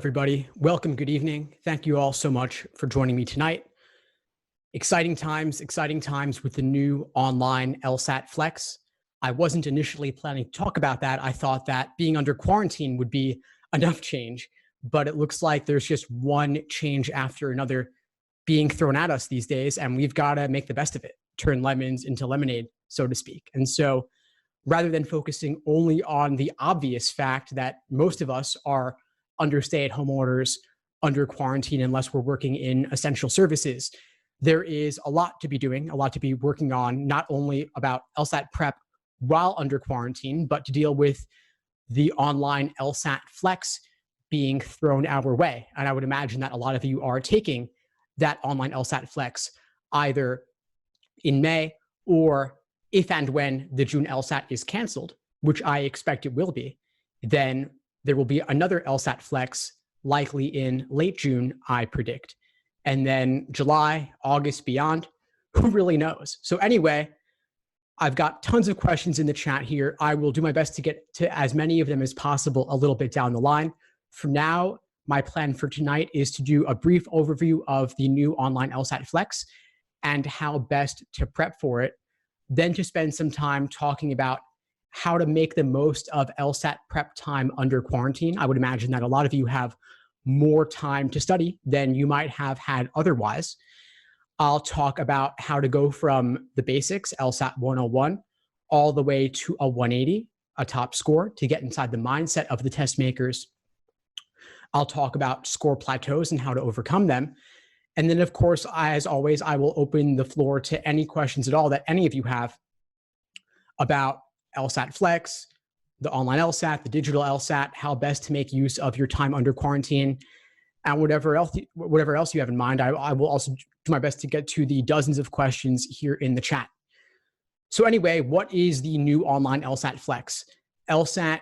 everybody. Welcome. Good evening. Thank you all so much for joining me tonight. Exciting times with the new online LSAT-Flex. I wasn't initially planning to talk about that. I thought that being under quarantine would be enough change, but it looks like there's just one change after another being thrown at us these days, and we've got to make the best of it, turn lemons into lemonade, so to speak. And so rather than focusing only on the obvious fact that most of us are under stay-at-home orders, under quarantine, unless we're working in essential services, there is a lot to be doing, a lot to be working on, not only about LSAT prep while under quarantine, but to deal with the online LSAT-Flex being thrown our way. And I would imagine that a lot of you are taking that online LSAT-Flex either in May or if and when the June LSAT is canceled, which I expect it will be, then there will be another LSAT-Flex likely in late June, I predict. And then July, August, beyond, who really knows? So anyway, I've got tons of questions in the chat here. I will do my best to get to as many of them as possible a little bit down the line. For now, my plan for tonight is to do a brief overview of the new online LSAT-Flex and how best to prep for it, then to spend some time talking about how to make the most of LSAT prep time under quarantine. I would imagine that a lot of you have more time to study than you might have had otherwise. I'll talk about how to go from the basics, LSAT 101, all the way to a 180, a top score, to get inside the mindset of the test makers. I'll talk about score plateaus and how to overcome them. And then, of course, as always, I will open the floor to any questions at all that any of you have about LSAT-Flex, the online LSAT, the digital LSAT, how best to make use of your time under quarantine, and whatever else you have in mind. I will also do my best to get to the dozens of questions here in the chat. So anyway, what is the new online LSAT-Flex? LSAT,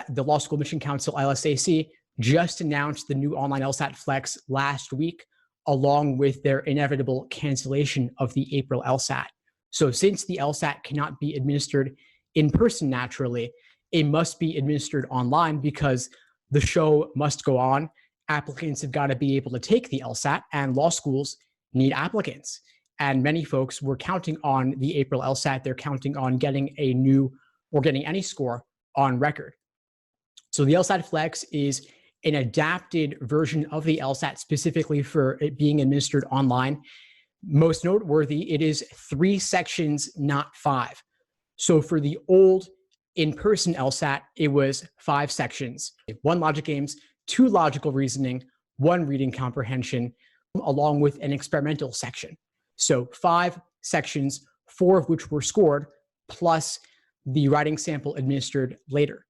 the Law School Admission Council, LSAC, just announced the new online LSAT-Flex last week, along with their inevitable cancellation of the April LSAT. So since the LSAT cannot be administered in person naturally, it must be administered online because the show must go on. Applicants have got to be able to take the LSAT, and law schools need applicants. And many folks were counting on the April LSAT. They're counting on getting a new or getting any score on record. So the LSAT-Flex is an adapted version of the LSAT specifically for it being administered online. Most noteworthy, it is 3 sections, not 5. So for the old in-person LSAT, it was 5 sections, 1 logic games, 2 logical reasoning, 1 reading comprehension, along with an experimental section. So 5 sections, 4 of which were scored, plus the writing sample administered later.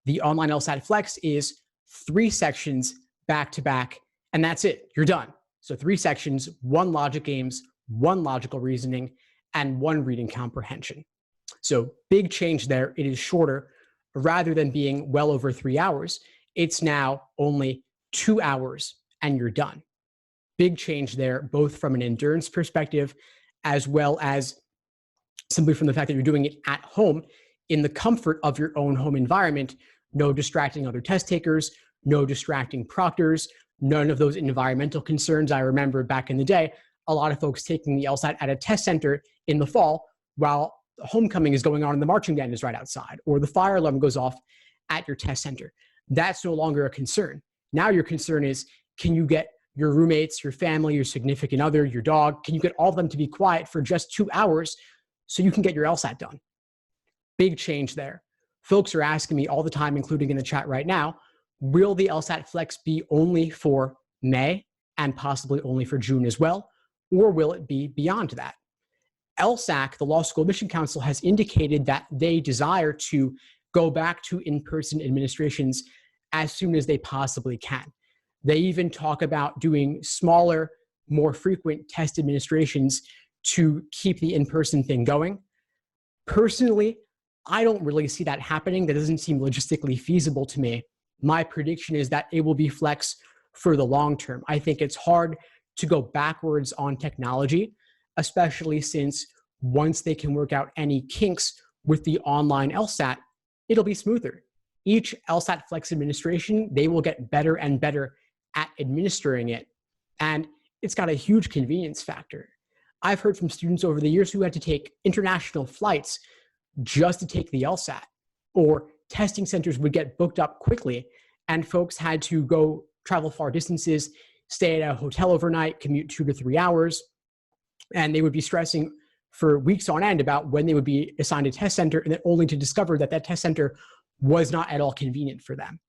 The online LSAT-Flex is 3 sections back to back, and that's it. You're done. So 3 sections, 1 logic games, 1 logical reasoning, and 1 reading comprehension. So big change there. It is shorter. Rather than being well over 3 hours, it's now only 2 hours and you're done. Big change there, both from an endurance perspective, as well as simply from the fact that you're doing it at home in the comfort of your own home environment. No distracting other test takers, no distracting proctors, none of those environmental concerns. I remember back in the day, a lot of folks taking the LSAT at a test center in the fall while homecoming is going on and the marching band is right outside, or the fire alarm goes off at your test center. That's no longer a concern. Now your concern is, can you get your roommates, your family, your significant other, your dog, can you get all of them to be quiet for just 2 hours so you can get your LSAT done? Big change there. Folks are asking me all the time, including in the chat right now, will the LSAT-Flex be only for May and possibly only for June as well, or will it be beyond that? LSAC, the Law School Admission Council, has indicated that they desire to go back to in-person administrations as soon as they possibly can. They even talk about doing smaller, more frequent test administrations to keep the in-person thing going. Personally, I don't really see that happening. That doesn't seem logistically feasible to me. My prediction is that it will be Flex for the long term. I think it's hard to go backwards on technology, especially since once they can work out any kinks with the online LSAT, it'll be smoother. each LSAT Flex administration, they will get better and better at administering it. And it's got a huge convenience factor. I've heard from students over the years who had to take international flights just to take the LSAT, or testing centers would get booked up quickly and folks had to go travel far distances, stay at a hotel overnight, commute 2 to 3 hours, and they would be stressing for weeks on end about when they would be assigned a test center, and then only to discover that that test center was not at all convenient for them.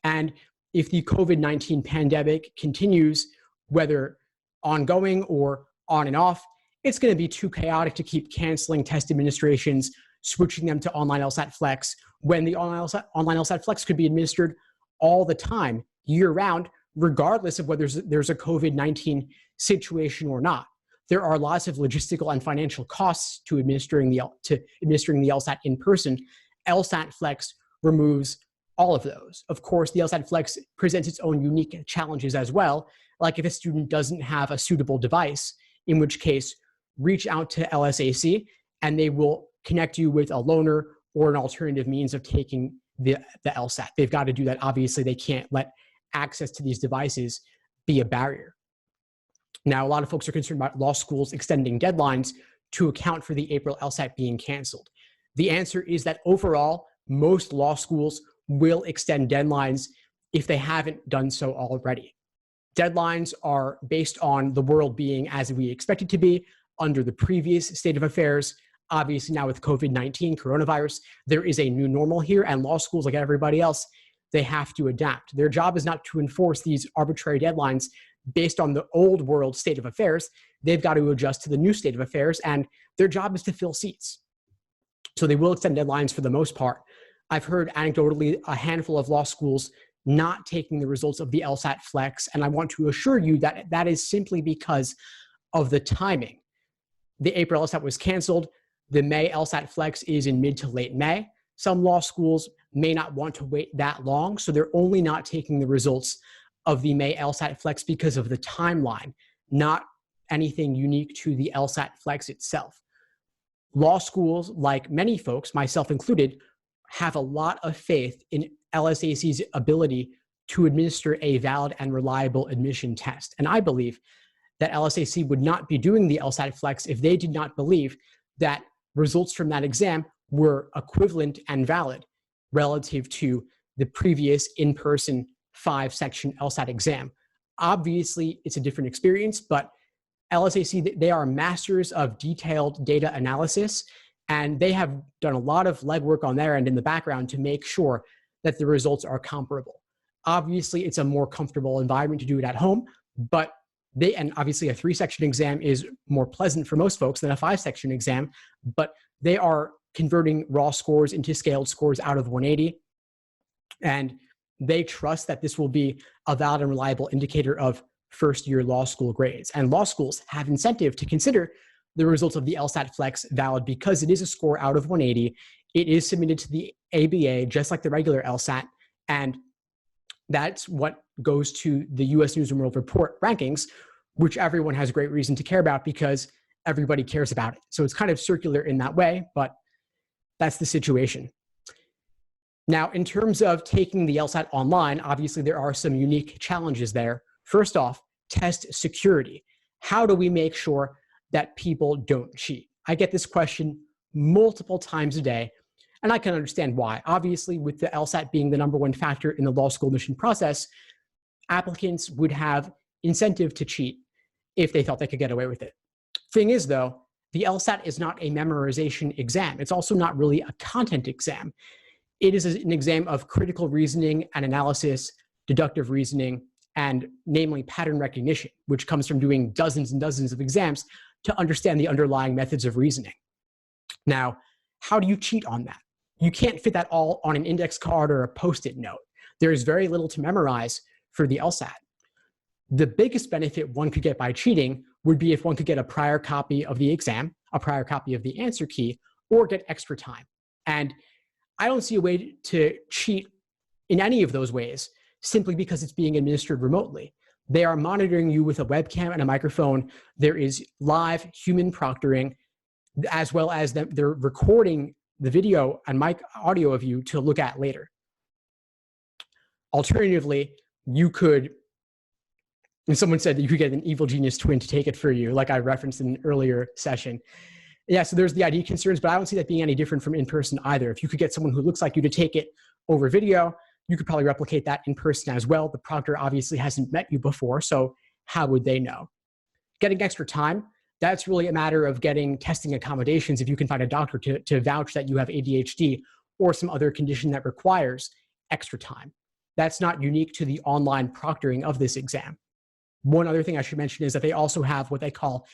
And if the COVID-19 pandemic continues, whether ongoing or on and off, it's going to be too chaotic to keep canceling test administrations, switching them to online LSAT Flex, when the online LSAT Flex could be administered all the time, year round, regardless of whether there's a COVID-19 situation or not. There are lots of logistical and financial costs to administering the LSAT in person. LSAT Flex removes all of those. Of course, the LSAT Flex presents its own unique challenges as well, like if a student doesn't have a suitable device, in which case, reach out to LSAC and they will connect you with a loaner or an alternative means of taking the LSAT. They've got to do that. Obviously, they can't let access to these devices be a barrier. Now, a lot of folks are concerned about law schools extending deadlines to account for the April LSAT being canceled. The answer is that overall, most law schools will extend deadlines if they haven't done so already. Deadlines are based on the world being as we expect it to be under the previous state of affairs. Obviously, now with COVID-19, coronavirus, there is a new normal here, and law schools, like everybody else, they have to adapt. Their job is not to enforce these arbitrary deadlines based on the old world state of affairs. They've got to adjust to the new state of affairs, and their job is to fill seats. So they will extend deadlines for the most part. I've heard anecdotally a handful of law schools not taking the results of the LSAT Flex, and I want to assure you that that is simply because of the timing. The April LSAT was canceled. The May LSAT Flex is in mid to late May. Some law schools may not want to wait that long, so they're only not taking the results of the May LSAT Flex because of the timeline, not anything unique to the LSAT Flex itself. Law schools, like many folks, myself included, have a lot of faith in LSAC's ability to administer a valid and reliable admission test. And I believe that LSAC would not be doing the LSAT Flex if they did not believe that results from that exam were equivalent and valid relative to the previous in-person 5-section LSAT exam. Obviously, it's a different experience, but LSAC, they are masters of detailed data analysis, and they have done a lot of legwork on their end in the background to make sure that the results are comparable. Obviously, it's a more comfortable environment to do it at home, but and obviously a 3-section exam is more pleasant for most folks than a 5-section exam, but they are converting raw scores into scaled scores out of 180. And they trust that this will be a valid and reliable indicator of first-year law school grades. And law schools have incentive to consider the results of the LSAT Flex valid because it is a score out of 180. It is submitted to the ABA, just like the regular LSAT. And that's what goes to the US News and World Report rankings, which everyone has great reason to care about because everybody cares about it. So it's kind of circular in that way, but that's the situation. Now, in terms of taking the LSAT online, obviously there are some unique challenges there. First off, test security. How do we make sure that people don't cheat? I get this question multiple times a day, and I can understand why. Obviously, with the LSAT being the #1 factor in the law school admission process, applicants would have incentive to cheat if they thought they could get away with it. Thing is, though, the LSAT is not a memorization exam. It's also not really a content exam. It is an exam of critical reasoning and analysis, deductive reasoning, and namely pattern recognition, which comes from doing dozens and dozens of exams to understand the underlying methods of reasoning. Now, how do you cheat on that? You can't fit that all on an index card or a Post-it note. There is very little to memorize for the LSAT. The biggest benefit one could get by cheating would be if one could get a prior copy of the exam, a prior copy of the answer key, or get extra time. And I don't see a way to cheat in any of those ways simply because it's being administered remotely. They are monitoring you with a webcam and a microphone. There is live human proctoring, as well as they're recording the video and mic audio of you to look at later. Alternatively, you could, and someone said that you could get an evil genius twin to take it for you, like I referenced in an earlier session. Yeah, so there's the ID concerns, but I don't see that being any different from in person either. If you could get someone who looks like you to take it over video, you could probably replicate that in person as well. The proctor obviously hasn't met you before, so how would they know? Getting extra time, that's really a matter of getting testing accommodations if you can find a doctor to vouch that you have ADHD or some other condition that requires extra time. That's not unique to the online proctoring of this exam. One other thing I should mention is that they also have what they call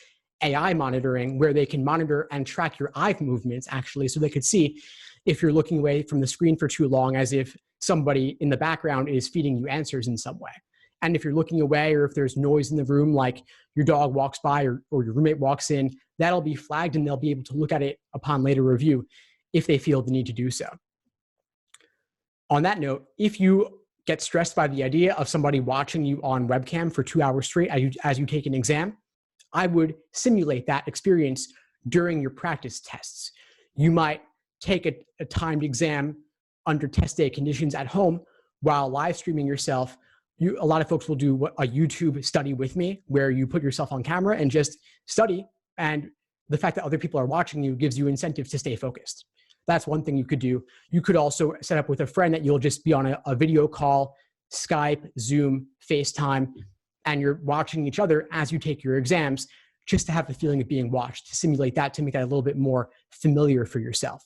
AI monitoring, where they can monitor and track your eye movements, actually, so they could see if you're looking away from the screen for too long, as if somebody in the background is feeding you answers in some way. And if you're looking away, or if there's noise in the room, like your dog walks by or your roommate walks in, that'll be flagged and they'll be able to look at it upon later review if they feel the need to do so. On that note, if you get stressed by the idea of somebody watching you on webcam for 2 hours straight as you take an exam, I would simulate that experience during your practice tests. You might take a timed exam under test day conditions at home while live streaming yourself. A lot of folks will do a YouTube study with me, where you put yourself on camera and just study, and the fact that other people are watching you gives you incentives to stay focused. That's one thing you could do. You could also set up with a friend that you'll just be on a video call, Skype, Zoom, FaceTime, and you're watching each other as you take your exams, just to have the feeling of being watched, to simulate that, to make that a little bit more familiar for yourself.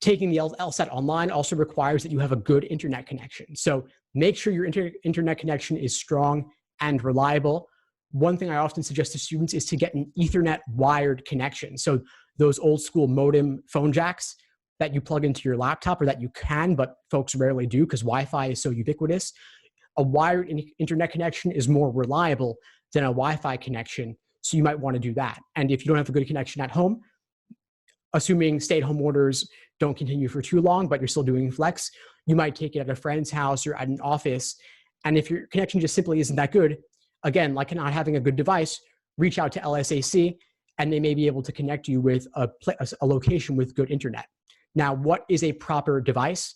Taking the LSAT online also requires that you have a good internet connection. So make sure your internet connection is strong and reliable. One thing I often suggest to students is to get an Ethernet wired connection. So those old school modem phone jacks that you plug into your laptop, or that you can, but folks rarely do because Wi-Fi is so ubiquitous. A wired internet connection is more reliable than a Wi-Fi connection, so you might want to do that. And if you don't have a good connection at home, assuming stay-at-home orders don't continue for too long, but you're still doing flex, you might take it at a friend's house or at an office. And if your connection just simply isn't that good, again, like not having a good device, reach out to LSAC and they may be able to connect you with a location with good internet. Now, what is a proper device?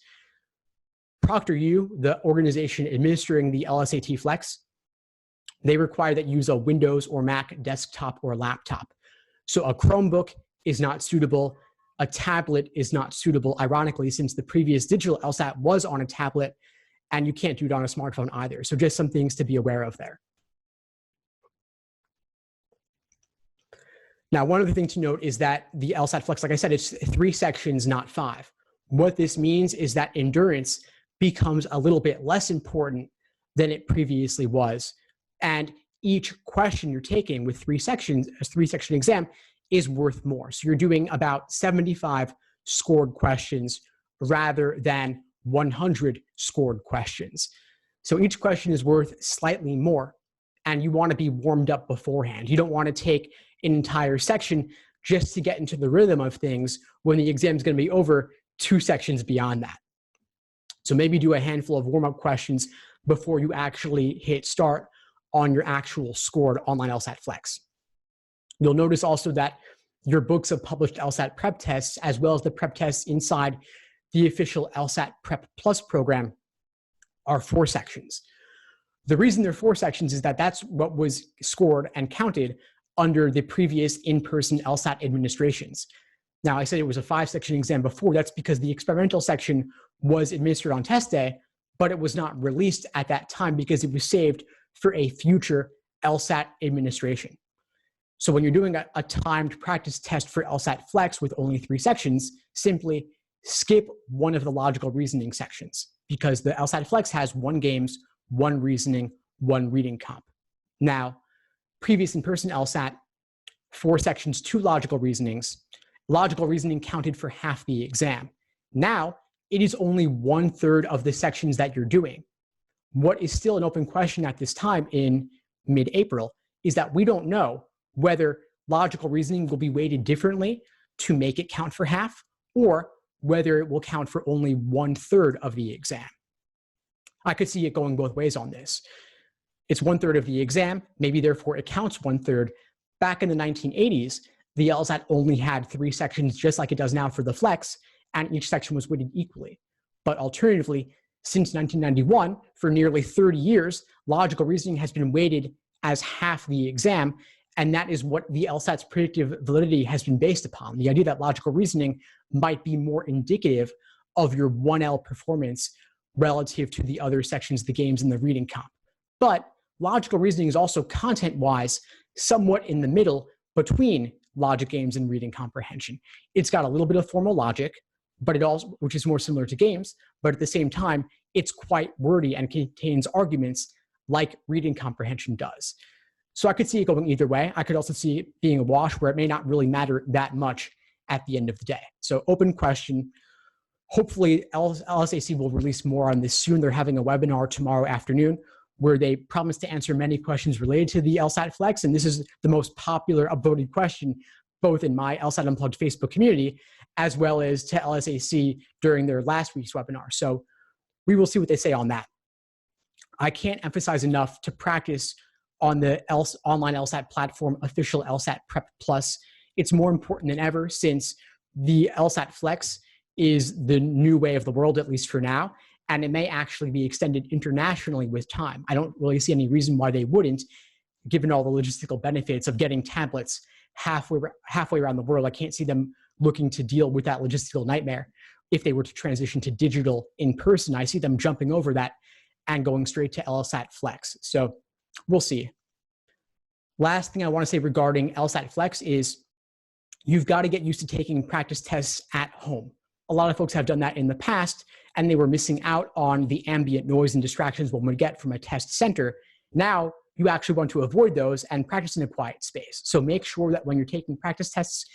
ProctorU, the organization administering the LSAT-Flex, they require that you use a Windows or Mac desktop or laptop. So a Chromebook is not suitable. A tablet is not suitable, ironically, since the previous digital LSAT was on a tablet, and you can't do it on a smartphone either. So just some things to be aware of there. Now, one other thing to note is that the LSAT-Flex, like I said, it's 3 sections, not 5. What this means is that endurance becomes a little bit less important than it previously was. And each question you're taking with 3 sections, a 3-section exam, is worth more. So you're doing about 75 scored questions rather than 100 scored questions. So each question is worth slightly more, and you want to be warmed up beforehand. You don't want to take an entire section just to get into the rhythm of things when the exam is going to be over 2 sections beyond that. So maybe do a handful of warm-up questions before you actually hit start on your actual scored online LSAT-Flex. You'll notice also that your books of published LSAT prep tests, as well as the prep tests inside the official LSAT Prep Plus program, are 4 sections. The reason they're 4 sections is that that's what was scored and counted under the previous in-person LSAT administrations. Now, I said it was a 5-section exam before. That's because the experimental section was administered on test day, but it was not released at that time because it was saved for a future LSAT administration. So when you're doing a timed practice test for LSAT-Flex with only 3 sections, simply skip one of the logical reasoning sections, because the LSAT-Flex has 1 games, 1 reasoning, 1 reading comp. Now, previous in-person LSAT, 4 sections, 2 logical reasonings. Logical reasoning counted for half the exam. Now, it is only 1/3 of the sections that you're doing. What is still an open question at this time in mid-April is that we don't know whether logical reasoning will be weighted differently to make it count for half, or whether it will count for only 1/3 of the exam. I could see it going both ways on this. It's 1/3 of the exam, maybe therefore it counts 1/3. Back in the 1980s, the LSAT only had 3 sections, just like it does now for the Flex, and each section was weighted equally. But alternatively, Since 1991, for nearly 30 years, logical reasoning has been weighted as half the exam, and that is what the LSAT's predictive validity has been based upon. The idea that logical reasoning might be more indicative of your 1L performance relative to the other sections of the games in the reading comp. But logical reasoning is also content-wise somewhat in the middle between logic games and reading comprehension. It's got a little bit of formal logic, but it also, which is more similar to games, but at the same time, it's quite wordy and contains arguments like reading comprehension does. So I could see it going either way. I could also see it being a wash where it may not really matter that much at the end of the day. So open question. Hopefully LSAC will release more on this soon. They're having a webinar tomorrow afternoon where they promise to answer many questions related to the LSAT-Flex. And this is the most popular upvoted question, both in my LSAT Unplugged Facebook community, as well as to LSAC during their last week's webinar. So we will see what they say on that. I can't emphasize enough to practice on the online LSAT platform, official LSAT Prep Plus. It's more important than ever since the LSAT-Flex is the new way of the world, at least for now, and it may actually be extended internationally with time. I don't really see any reason why they wouldn't, given all the logistical benefits of getting tablets halfway around the world. I can't see them looking to deal with that logistical nightmare if they were to transition to digital in person. I see them jumping over that and going straight to LSAT-Flex. So we'll see. Last thing I want to say regarding LSAT-Flex is you've got to get used to taking practice tests at home. A lot of folks have done that in the past, and they were missing out on the ambient noise and distractions one would get from a test center. Now, you actually want to avoid those and practice in a quiet space. So make sure that when you're taking practice tests,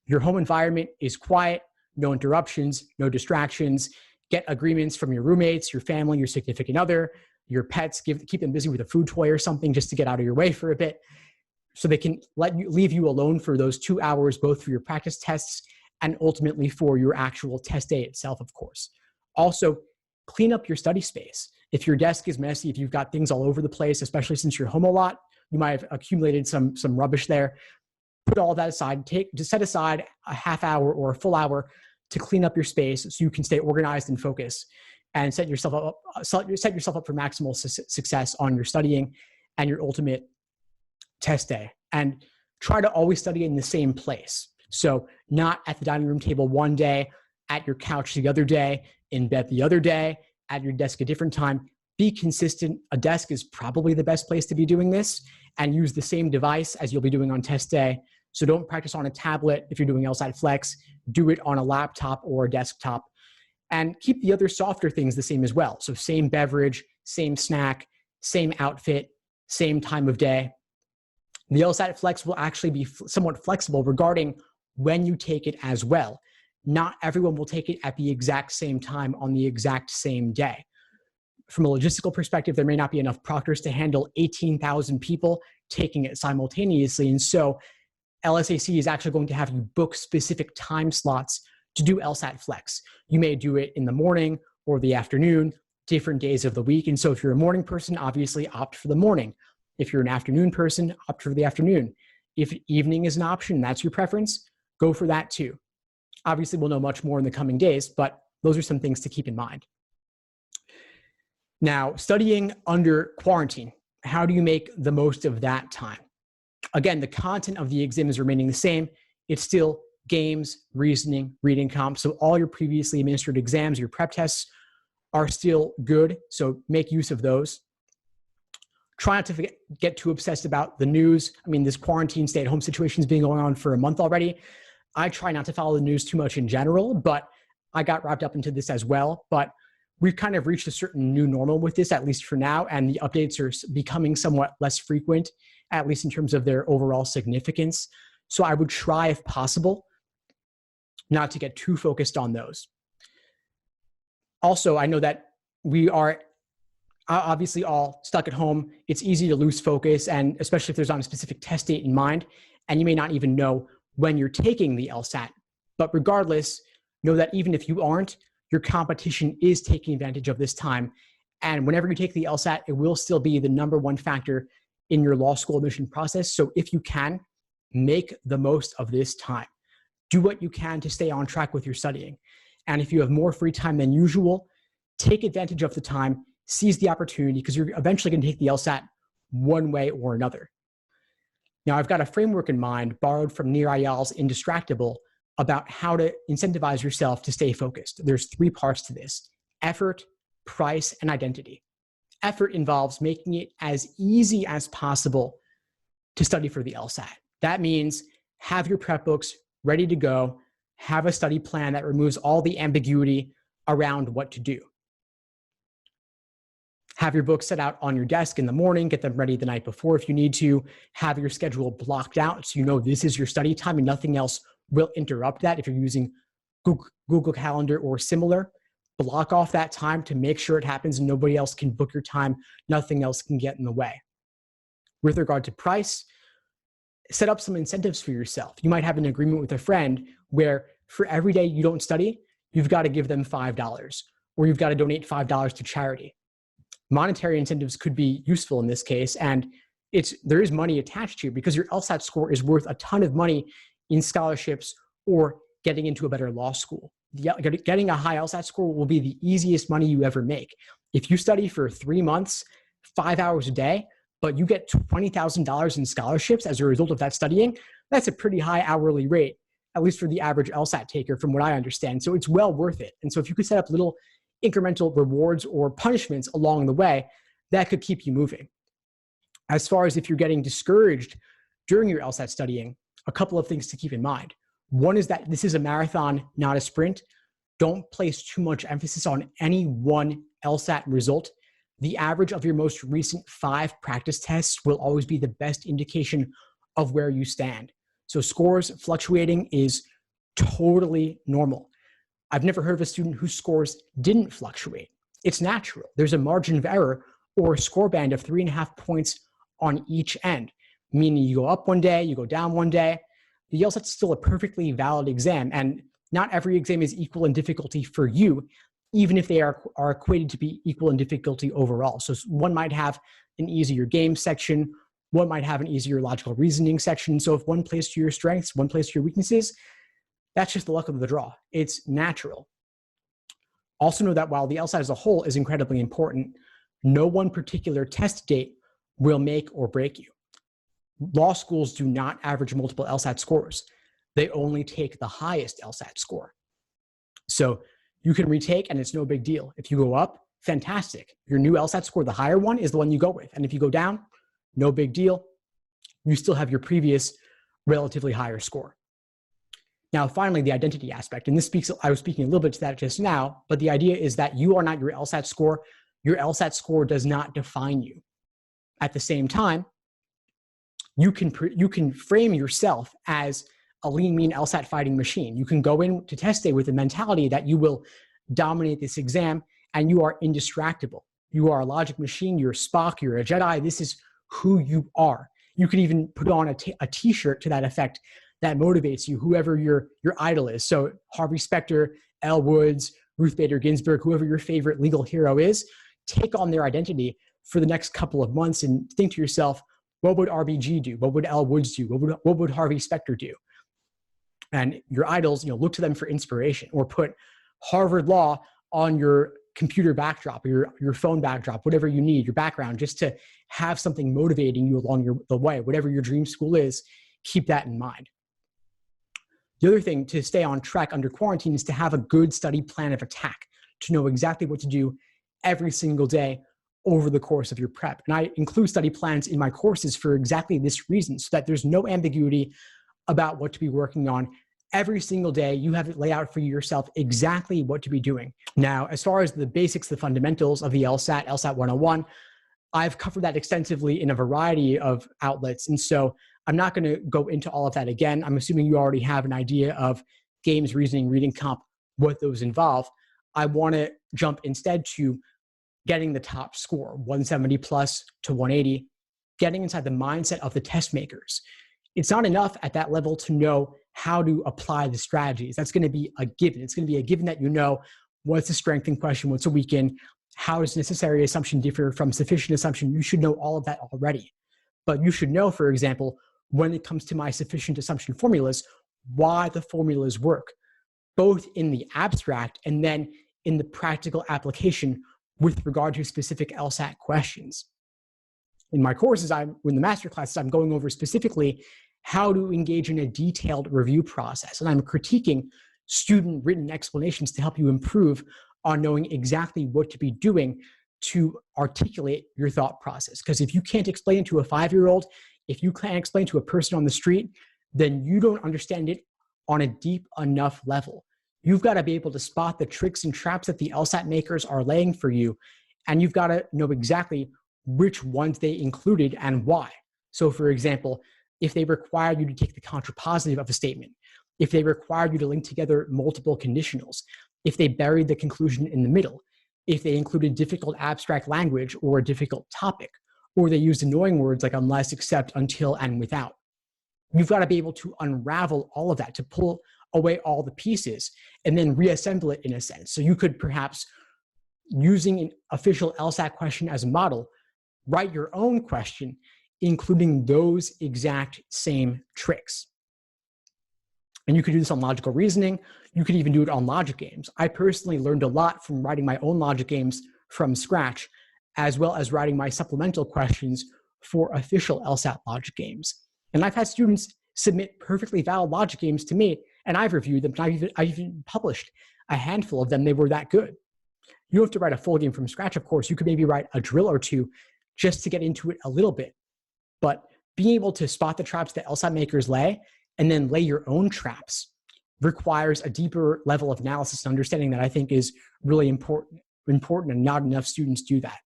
your home environment is quiet, no interruptions, no distractions. Get agreements from your roommates, your family, your significant other, your pets. Keep them busy with a food toy or something just to get out of your way for a bit, so they can leave you alone for those 2 hours, both for your practice tests and ultimately for your actual test day itself, of course. Also, clean up your study space. If your desk is messy, if you've got things all over the place, especially since you're home a lot, you might have accumulated some rubbish there. Put all that aside. Just set aside a half hour or a full hour to clean up your space so you can stay organized and focused, and set yourself up for maximal success on your studying and your ultimate test day. And try to always study in the same place. So not at the dining room table one day, at your couch the other day, in bed the other day, at your desk a different time. Be consistent. A desk is probably the best place to be doing this, and use the same device as you'll be doing on test day. So don't practice on a tablet if you're doing LSAT-Flex. Do it on a laptop or a desktop, and keep the other softer things the same as well. So same beverage, same snack, same outfit, same time of day. The LSAT-Flex will actually be somewhat flexible regarding when you take it as well. Not everyone will take it at the exact same time on the exact same day. From a logistical perspective, there may not be enough proctors to handle 18,000 people taking it simultaneously. And so LSAC is actually going to have you book specific time slots to do LSAT-Flex. You may do it in the morning or the afternoon, different days of the week. And so if you're a morning person, obviously opt for the morning. If you're an afternoon person, opt for the afternoon. If evening is an option, that's your preference, go for that too. Obviously, we'll know much more in the coming days, but those are some things to keep in mind. Now, studying under quarantine, how do you make the most of that time? Again, the content of the exam is remaining the same. It's still games, reasoning, reading comp. So all your previously administered exams, your prep tests are still good. So make use of those. Try not to get too obsessed about the news. I mean, this quarantine stay-at-home situation has been going on for a month already. I try not to follow the news too much in general, but I got wrapped up into this as well. But we've kind of reached a certain new normal with this, at least for now, and the updates are becoming somewhat less frequent, at least in terms of their overall significance. So I would try, if possible, not to get too focused on those. Also, I know that we are obviously all stuck at home. It's easy to lose focus, and especially if there's not a specific test date in mind, and you may not even know when you're taking the LSAT. But regardless, know that even if you aren't, your competition is taking advantage of this time. And whenever you take the LSAT, it will still be the #1 factor in your law school admission process. So if you can, make the most of this time. Do what you can to stay on track with your studying. And if you have more free time than usual, Take advantage of the time, seize the opportunity, because you're eventually going to take the LSAT one way or another. Now, I've got a framework in mind borrowed from Nir Eyal's Indistractable about how to incentivize yourself to stay focused. There's 3 parts to this: effort, price, and identity. Effort involves making it as easy as possible to study for the LSAT. That means have your prep books ready to go, have a study plan that removes all the ambiguity around what to do. Have your books set out on your desk in the morning, get them ready the night before if you need to. Have your schedule blocked out so you know this is your study time and nothing else will interrupt that. If you're using Google Calendar or similar, block off that time to make sure it happens and nobody else can book your time. Nothing else can get in the way. With regard to price, set up some incentives for yourself. You might have an agreement with a friend where for every day you don't study, you've got to give them $5 or you've got to donate $5 to charity. Monetary incentives could be useful in this case, and there is money attached to you because your LSAT score is worth a ton of money in scholarships or getting into a better law school. Getting a high LSAT score will be the easiest money you ever make. If you study for 3 months, 5 hours a day, but you get $20,000 in scholarships as a result of that studying, that's a pretty high hourly rate, at least for the average LSAT taker from what I understand. So it's well worth it. And so if you could set up little incremental rewards or punishments along the way, that could keep you moving. As far as if you're getting discouraged during your LSAT studying, a couple of things to keep in mind. One is that this is a marathon, not a sprint. Don't place too much emphasis on any one LSAT result. The average of your most recent 5 practice tests will always be the best indication of where you stand. So scores fluctuating is totally normal. I've never heard of a student whose scores didn't fluctuate. It's natural. There's a margin of error or a score band of 3.5 points on each end, meaning you go up one day, you go down one day. The LSAT's still a perfectly valid exam, and not every exam is equal in difficulty for you, even if they are equated to be equal in difficulty overall. So one might have an easier game section, one might have an easier logical reasoning section. So if one plays to your strengths, one plays to your weaknesses, that's just the luck of the draw. It's natural. Also know that while the LSAT as a whole is incredibly important, no one particular test date will make or break you. Law schools do not average multiple LSAT scores. They only take the highest LSAT score. So you can retake and it's no big deal. If you go up, fantastic. Your new LSAT score, the higher one, is the one you go with. And if you go down, no big deal. You still have your previous relatively higher score. Now, finally, the identity aspect, and I was speaking a little bit to that just now, but the idea is that you are not your LSAT score. Your LSAT score does not define you. At the same time, you can frame yourself as a lean, mean LSAT fighting machine. You can go into test day with the mentality that you will dominate this exam and you are indistractable. You are a logic machine, you're Spock, you're a Jedi. This is who you are. You can even put on a t-shirt to that effect that motivates you, whoever your idol is. So Harvey Specter, Elle Woods, Ruth Bader Ginsburg, whoever your favorite legal hero is, take on their identity for the next couple of months and think to yourself, what would RBG do? What would Elle Woods do? What would Harvey Specter do? And your idols, look to them for inspiration, or put Harvard Law on your computer backdrop or your phone backdrop, whatever you need, your background, just to have something motivating you along the way. Whatever your dream school is, keep that in mind. The other thing to stay on track under quarantine is to have a good study plan of attack, to know exactly what to do every single day over the course of your prep. And I include study plans in my courses for exactly this reason, so that there's no ambiguity about what to be working on. Every single day, you have it laid out for yourself exactly what to be doing. Now, as far as the basics, the fundamentals of the LSAT 101, I've covered that extensively in a variety of outlets. And so I'm not going to go into all of that again. I'm assuming you already have an idea of games, reasoning, reading comp, what those involve. I want to jump instead to getting the top score, 170 plus to 180, getting inside the mindset of the test makers. It's not enough at that level to know how to apply the strategies. That's going to be a given. It's going to be a given that you know what's a strength in question, what's a weaken, how does necessary assumption differ from sufficient assumption. You should know all of that already. But you should know, for example, when it comes to my sufficient assumption formulas, why the formulas work, both in the abstract and then in the practical application with regard to specific LSAT questions. In my courses, in the master classes, I'm going over specifically how to engage in a detailed review process. And I'm critiquing student written explanations to help you improve on knowing exactly what to be doing to articulate your thought process. Because if you can't explain it to a 5-year-old, if you can't explain to a person on the street, then you don't understand it on a deep enough level. You've got to be able to spot the tricks and traps that the LSAT makers are laying for you, and you've got to know exactly which ones they included and why. So for example, if they require you to take the contrapositive of a statement, if they require you to link together multiple conditionals, if they buried the conclusion in the middle, if they included difficult abstract language or a difficult topic, or they used annoying words like unless, except, until, and without. You've got to be able to unravel all of that, to pull away all the pieces and then reassemble it in a sense. So you could perhaps, using an official LSAT question as a model, write your own question, including those exact same tricks. And you could do this on logical reasoning. You could even do it on logic games. I personally learned a lot from writing my own logic games from scratch, as well as writing my supplemental questions for official LSAT logic games. And I've had students submit perfectly valid logic games to me, and I've reviewed them. And I've even published a handful of them. They were that good. You don't have to write a full game from scratch, of course. You could maybe write a drill or two just to get into it a little bit. But being able to spot the traps that LSAT makers lay and then lay your own traps requires a deeper level of analysis and understanding that I think is really important, and not enough students do that.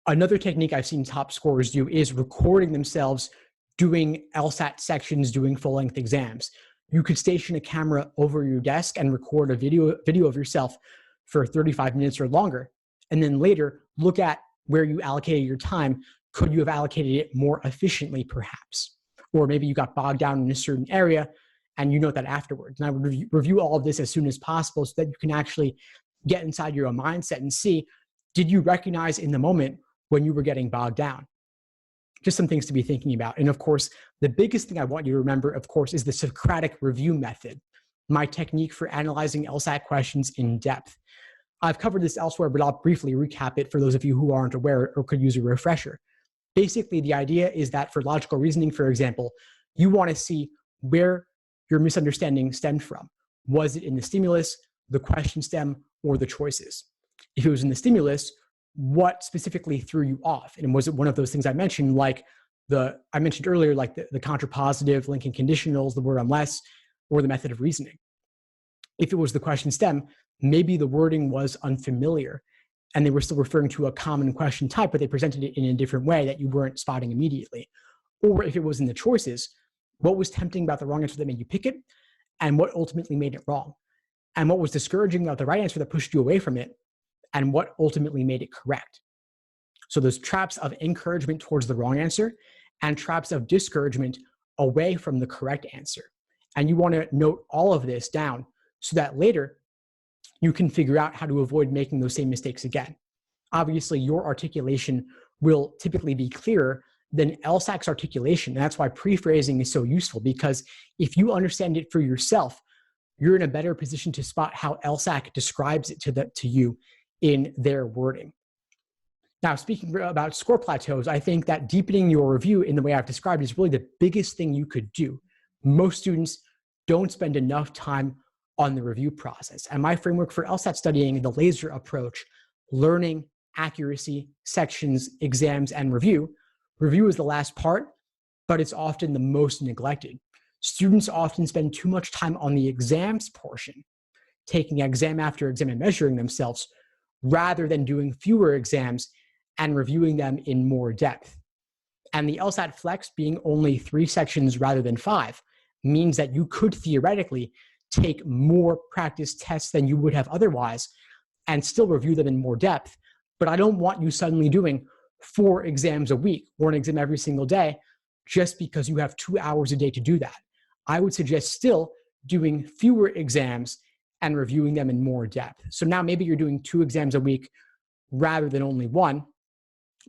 Another technique I've seen top scorers do is recording themselves doing LSAT sections, doing full-length exams. You could station a camera over your desk and record a video of yourself for 35 minutes or longer, and then later look at where you allocated your time. Could you have allocated it more efficiently, perhaps? Or maybe you got bogged down in a certain area and you note that afterwards. And I would review all of this as soon as possible so that you can actually get inside your own mindset and see, did you recognize in the moment when you were getting bogged down? Just some things to be thinking about. And of course, the biggest thing I want you to remember, of course, is the Socratic review method, my technique for analyzing LSAT questions in depth. I've covered this elsewhere, but I'll briefly recap it for those of you who aren't aware or could use a refresher. Basically, the idea is that for logical reasoning, for example, you want to see where your misunderstanding stemmed from. Was it in the stimulus, the question stem, or the choices? If it was in the stimulus, what specifically threw you off? And was it one of those things I mentioned, like I mentioned earlier, like the contrapositive, linking conditionals, the word unless, or the method of reasoning? If it was the question stem, maybe the wording was unfamiliar and they were still referring to a common question type, but they presented it in a different way that you weren't spotting immediately. Or if it was in the choices, what was tempting about the wrong answer that made you pick it, and what ultimately made it wrong? And what was discouraging about the right answer that pushed you away from it, and what ultimately made it correct? So those traps of encouragement towards the wrong answer and traps of discouragement away from the correct answer. And you want to note all of this down so that later you can figure out how to avoid making those same mistakes again. Obviously, your articulation will typically be clearer than LSAC's articulation. And that's why pre-phrasing is so useful, because if you understand it for yourself, you're in a better position to spot how LSAC describes it to you in their wording. Now, speaking about score plateaus, I think that deepening your review in the way I've described is really the biggest thing you could do. Most students don't spend enough time on the review process. And my framework for LSAT studying, the laser approach, learning, accuracy, sections, exams, and review. Review is the last part, but it's often the most neglected. Students often spend too much time on the exams portion, taking exam after exam and measuring themselves, rather than doing fewer exams and reviewing them in more depth. And the LSAT-Flex being only 3 sections rather than 5 means that you could theoretically take more practice tests than you would have otherwise and still review them in more depth. But I don't want you suddenly doing 4 exams a week or an exam every single day just because you have 2 hours a day to do that. I would suggest still doing fewer exams and reviewing them in more depth. So now maybe you're doing 2 exams a week rather than only 1,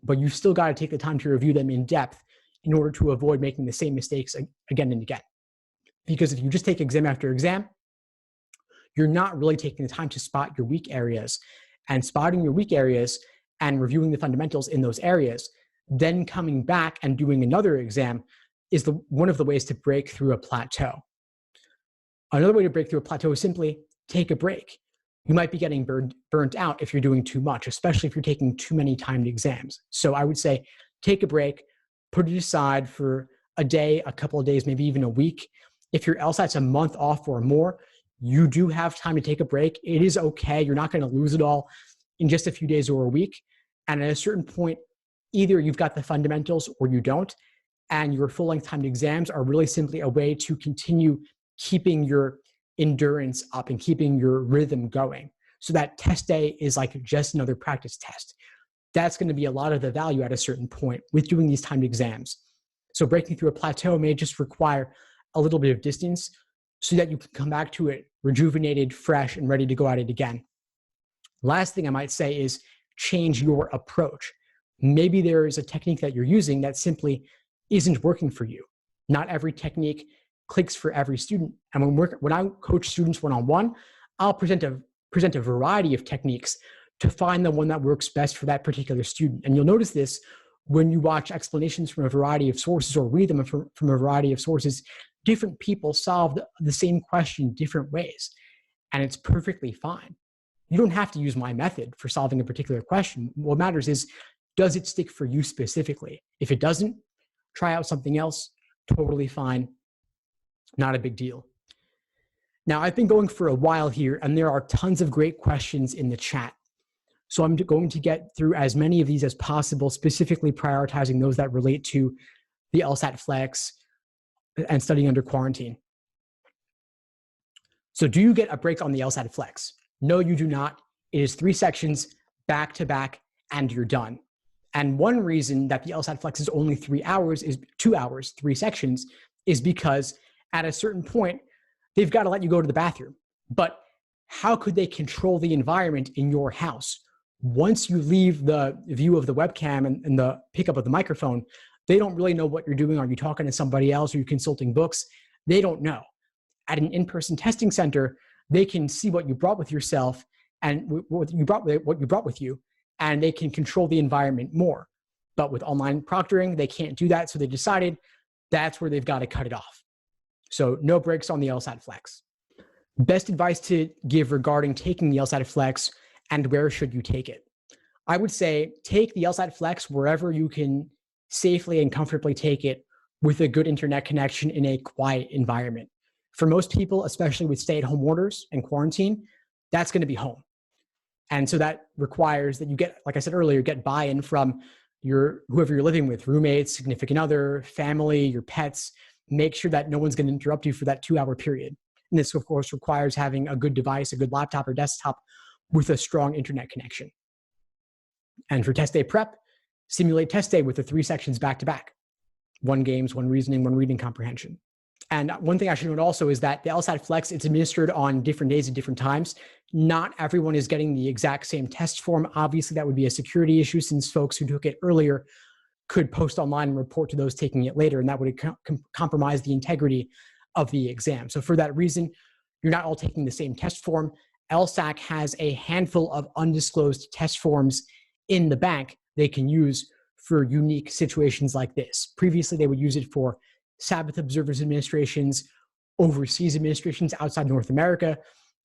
but you've still got to take the time to review them in depth in order to avoid making the same mistakes again and again. Because if you just take exam after exam, you're not really taking the time to spot your weak areas. And spotting your weak areas and reviewing the fundamentals in those areas, then coming back and doing another exam is one of the ways to break through a plateau. Another way to break through a plateau is simply take a break. You might be getting burnt out if you're doing too much, especially if you're taking too many timed exams. So I would say take a break, put it aside for a day, a couple of days, maybe even a week. If your LSAT's a month off or more, you do have time to take a break. It is okay. You're not going to lose it all in just a few days or a week. And at a certain point, either you've got the fundamentals or you don't. And your full-length timed exams are really simply a way to continue keeping your endurance up and keeping your rhythm going. So that test day is like just another practice test. That's going to be a lot of the value at a certain point with doing these timed exams. So breaking through a plateau may just require a little bit of distance so that you can come back to it rejuvenated, fresh, and ready to go at it again. Last thing I might say is change your approach. Maybe there is a technique that you're using that simply isn't working for you. Not every technique clicks for every student. And when I coach students one-on-one, I'll present a variety of techniques to find the one that works best for that particular student. And you'll notice this when you watch explanations from a variety of sources or read them from a variety of sources. Different people solve the same question different ways, and it's perfectly fine. You don't have to use my method for solving a particular question. What matters is, does it stick for you specifically? If it doesn't, try out something else. Totally fine. Not a big deal. Now, I've been going for a while here, and there are tons of great questions in the chat. So I'm going to get through as many of these as possible, specifically prioritizing those that relate to the LSAT-Flex and studying under quarantine. So do you get a break on the LSAT-Flex? No, you do not. It is 3 sections back to back, and you're done. And one reason that the LSAT-Flex is only 3 hours, is 2 hours, 3 sections, is because at a certain point, they've got to let you go to the bathroom. But how could they control the environment in your house? Once you leave the view of the webcam and the pickup of the microphone, they don't really know what you're doing. Are you talking to somebody else? Are you consulting books? They don't know. At an in-person testing center, they can see what you brought with yourself and what you brought with you, and they can control the environment more. But with online proctoring, they can't do that. So they decided that's where they've got to cut it off. So no breaks on the LSAT-Flex. Best advice to give regarding taking the LSAT-Flex and where should you take it? I would say take the LSAT-Flex wherever you can safely and comfortably take it with a good internet connection in a quiet environment. For most people, especially with stay-at-home orders and quarantine, that's going to be home. And so that requires that you get, like I said earlier, get buy-in from whoever you're living with, roommates, significant other, family, your pets. Make sure that no one's going to interrupt you for that 2-hour period. And this, of course, requires having a good device, a good laptop or desktop with a strong internet connection. And for test day prep, simulate test day with the 3 sections back to back. 1 games, 1 reasoning, 1 reading comprehension. And one thing I should note also is that the LSAT-Flex, it's administered on different days at different times. Not everyone is getting the exact same test form. Obviously, that would be a security issue since folks who took it earlier could post online and report to those taking it later, and that would compromise the integrity of the exam. So for that reason, you're not all taking the same test form. LSAC has a handful of undisclosed test forms in the bank they can use for unique situations like this. Previously, they would use it for Sabbath observers administrations, overseas administrations outside North America,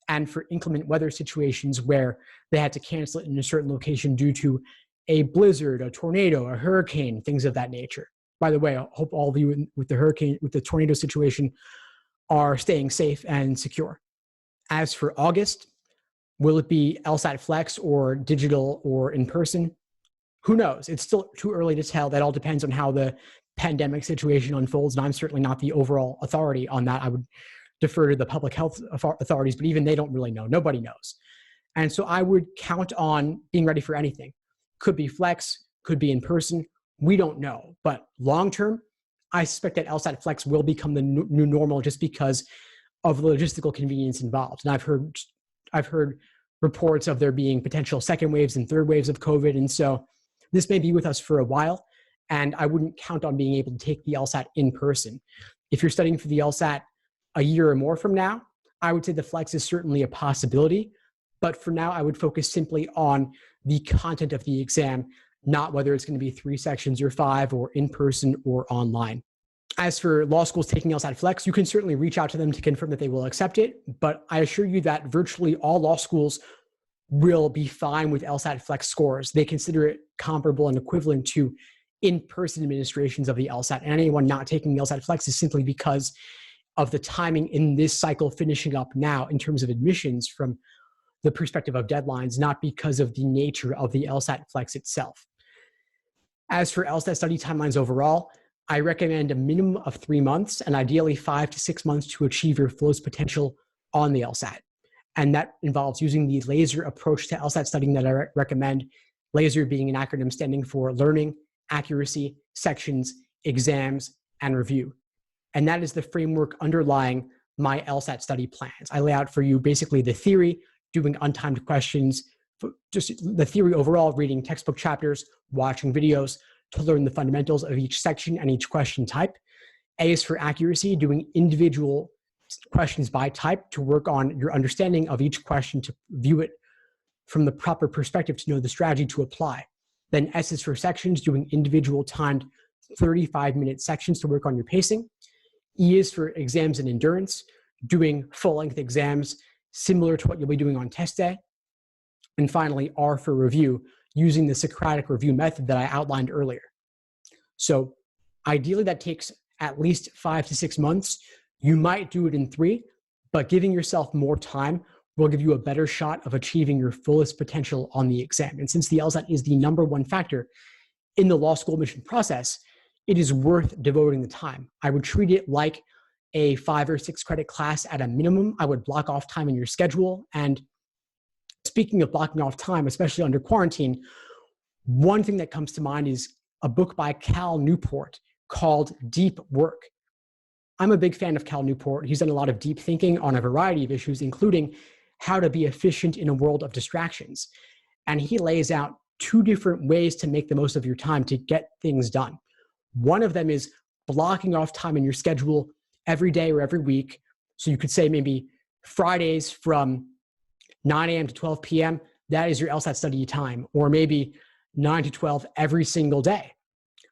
and for inclement weather situations where they had to cancel it in a certain location due to a blizzard, a tornado, a hurricane, things of that nature. By the way, I hope all of you with the tornado situation are staying safe and secure. As for August, will it be LSAT-Flex or digital or in person? Who knows? It's still too early to tell. That all depends on how the pandemic situation unfolds, and I'm certainly not the overall authority on that. I would defer to the public health authorities, but even they don't really know. Nobody knows. And so I would count on being ready for anything. Could be flex, could be in person. We don't know. But long-term, I suspect that LSAT-Flex will become the new normal just because of the logistical convenience involved. And I've heard reports of there being potential second waves and third waves of COVID. And so this may be with us for a while. And I wouldn't count on being able to take the LSAT in person. If you're studying for the LSAT a year or more from now, I would say the flex is certainly a possibility, but for now, I would focus simply on the content of the exam, not whether it's going to be 3 sections or 5 or in person or online. As for law schools taking LSAT-Flex, you can certainly reach out to them to confirm that they will accept it, but I assure you that virtually all law schools will be fine with LSAT-Flex scores. They consider it comparable and equivalent to in-person administrations of the LSAT, and anyone not taking the LSAT-Flex is simply because of the timing in this cycle finishing up now in terms of admissions from the perspective of deadlines, not because of the nature of the LSAT-Flex itself. As for LSAT study timelines overall, I recommend a minimum of 3 months and ideally 5 to 6 months to achieve your fullest potential on the LSAT. And that involves using the LASER approach to LSAT studying that I recommend, LASER being an acronym standing for Learning, Accuracy, Sections, Exams, and Review. And that is the framework underlying my LSAT study plans. I lay out for you basically the theory, doing untimed questions, just the theory overall, reading textbook chapters, watching videos to learn the fundamentals of each section and each question type. A is for accuracy, doing individual questions by type to work on your understanding of each question, to view it from the proper perspective to know the strategy to apply. Then S is for sections, doing individual timed 35-minute sections to work on your pacing. E is for exams and endurance, doing full-length exams similar to what you'll be doing on test day. And finally, R for review, using the Socratic review method that I outlined earlier. So ideally that takes at least 5 to 6 months. You might do it in 3, but giving yourself more time will give you a better shot of achieving your fullest potential on the exam. And since the LSAT is the #1 factor in the law school admission process, it is worth devoting the time. I would treat it like a 5 or 6 credit class at a minimum. I would block off time in your schedule. And speaking of blocking off time, especially under quarantine, one thing that comes to mind is a book by Cal Newport called Deep Work. I'm a big fan of Cal Newport. He's done a lot of deep thinking on a variety of issues, including how to be efficient in a world of distractions. And he lays out 2 different ways to make the most of your time to get things done. One of them is blocking off time in your schedule every day or every week. So you could say maybe Fridays from 9 a.m. to 12 p.m., that is your LSAT study time, or maybe 9 to 12 every single day.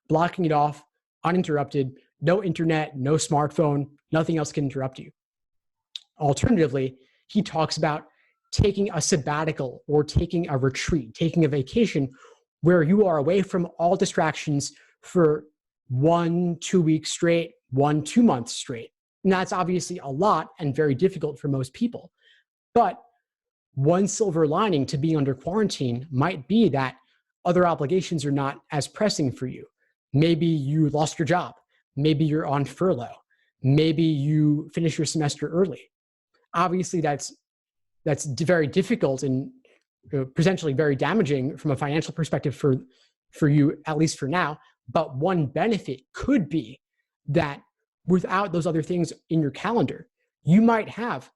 Blocking it off, uninterrupted, no internet, no smartphone, nothing else can interrupt you. Alternatively, he talks about taking a sabbatical or taking a retreat, taking a vacation where you are away from all distractions for 1-2 weeks straight, 1-2 months straight. And that's obviously a lot and very difficult for most people. But one silver lining to being under quarantine might be that other obligations are not as pressing for you. Maybe you lost your job. Maybe you're on furlough. Maybe you finish your semester early. Obviously, that's very difficult and potentially very damaging from a financial perspective for you, at least for now. But one benefit could be that without those other things in your calendar, you might have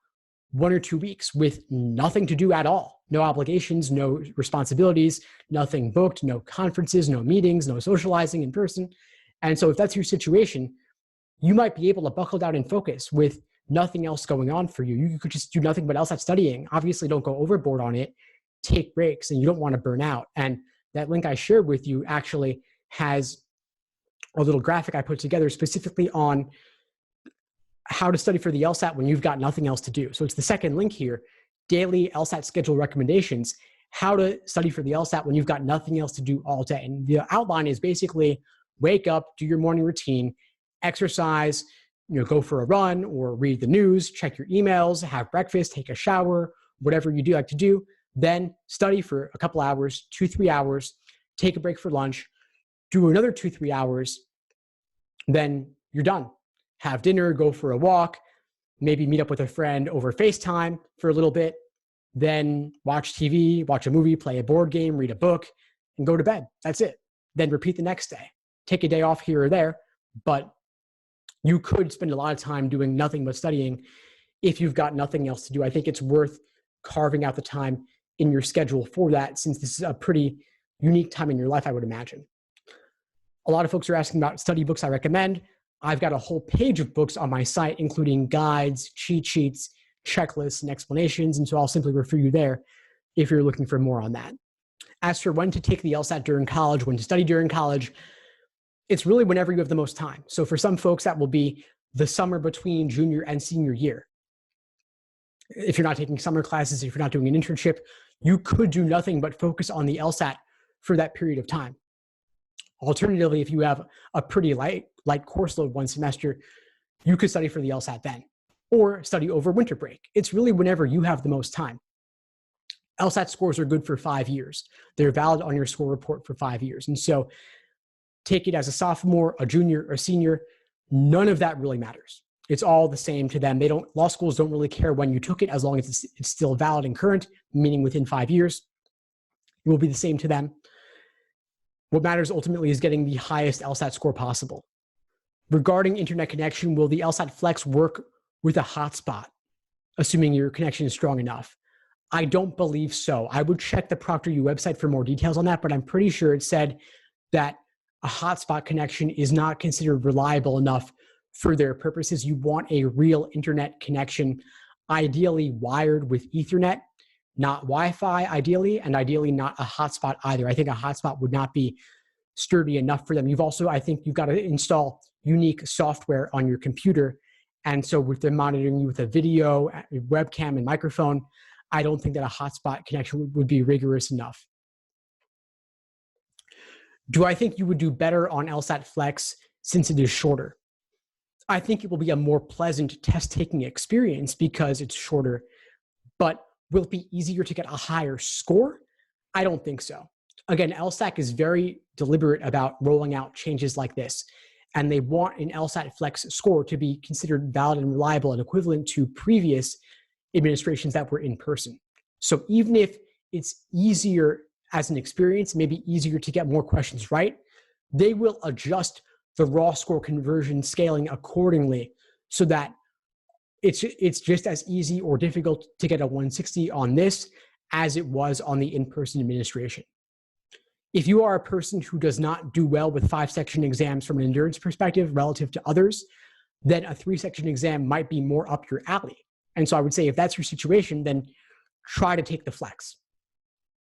1 or 2 weeks with nothing to do at all. No obligations, no responsibilities, nothing booked, no conferences, no meetings, no socializing in person. And so if that's your situation, you might be able to buckle down and focus with nothing else going on for you. You could just do nothing but LSAT studying. Obviously, don't go overboard on it. Take breaks, and you don't want to burn out. And that link I shared with you actually has a little graphic I put together specifically on how to study for the LSAT when you've got nothing else to do. So it's the second link here, daily LSAT schedule recommendations, how to study for the LSAT when you've got nothing else to do all day. And the outline is basically wake up, do your morning routine, exercise, go for a run or read the news, check your emails, have breakfast, take a shower, whatever you do like to do. Then study for a couple hours, 2-3 hours, take a break for lunch, do another 2-3 hours, then you're done. Have dinner, go for a walk, maybe meet up with a friend over FaceTime for a little bit, then watch TV, watch a movie, play a board game, read a book, and go to bed. That's it. Then repeat the next day. Take a day off here or there, but you could spend a lot of time doing nothing but studying if you've got nothing else to do. I think it's worth carving out the time in your schedule for that, since this is a pretty unique time in your life, I would imagine. A lot of folks are asking about study books I recommend. I've got a whole page of books on my site, including guides, cheat sheets, checklists and explanations. And so I'll simply refer you there if you're looking for more on that. As for when to take the LSAT during college, when to study during college, it's really whenever you have the most time. So for some folks, that will be the summer between junior and senior year. If you're not taking summer classes, if you're not doing an internship, you could do nothing but focus on the LSAT for that period of time. Alternatively, if you have a pretty light course load one semester, you could study for the LSAT then, or study over winter break. It's really whenever you have the most time. LSAT scores are good for 5 years. They're valid on your score report for 5 years. And so take it as a sophomore, a junior, or senior, none of that really matters. It's all the same to them. Law schools don't really care when you took it as long as it's still valid and current, meaning within 5 years. It will be the same to them. What matters ultimately is getting the highest LSAT score possible. Regarding internet connection, will the LSAT-Flex work with a hotspot, assuming your connection is strong enough? I don't believe so. I would check the ProctorU website for more details on that, but I'm pretty sure it said that a hotspot connection is not considered reliable enough for their purposes. You want a real internet connection, ideally wired with Ethernet, not Wi-Fi ideally, and ideally not a hotspot either. I think a hotspot would not be sturdy enough for them. I think you've got to install unique software on your computer. And so with them monitoring you with a video, webcam, and microphone, I don't think that a hotspot connection would be rigorous enough. Do I think you would do better on LSAT-Flex since it is shorter? I think it will be a more pleasant test-taking experience because it's shorter, but will it be easier to get a higher score? I don't think so. Again, LSAC is very deliberate about rolling out changes like this, and they want an LSAT-Flex score to be considered valid and reliable and equivalent to previous administrations that were in person. So even if it's easier as an experience, maybe easier to get more questions right, they will adjust the raw score conversion scaling accordingly so that it's just as easy or difficult to get a 160 on this as it was on the in-person administration. If you are a person who does not do well with 5-section exams from an endurance perspective relative to others, then a 3-section exam might be more up your alley. And so I would say if that's your situation, then try to take the Flex.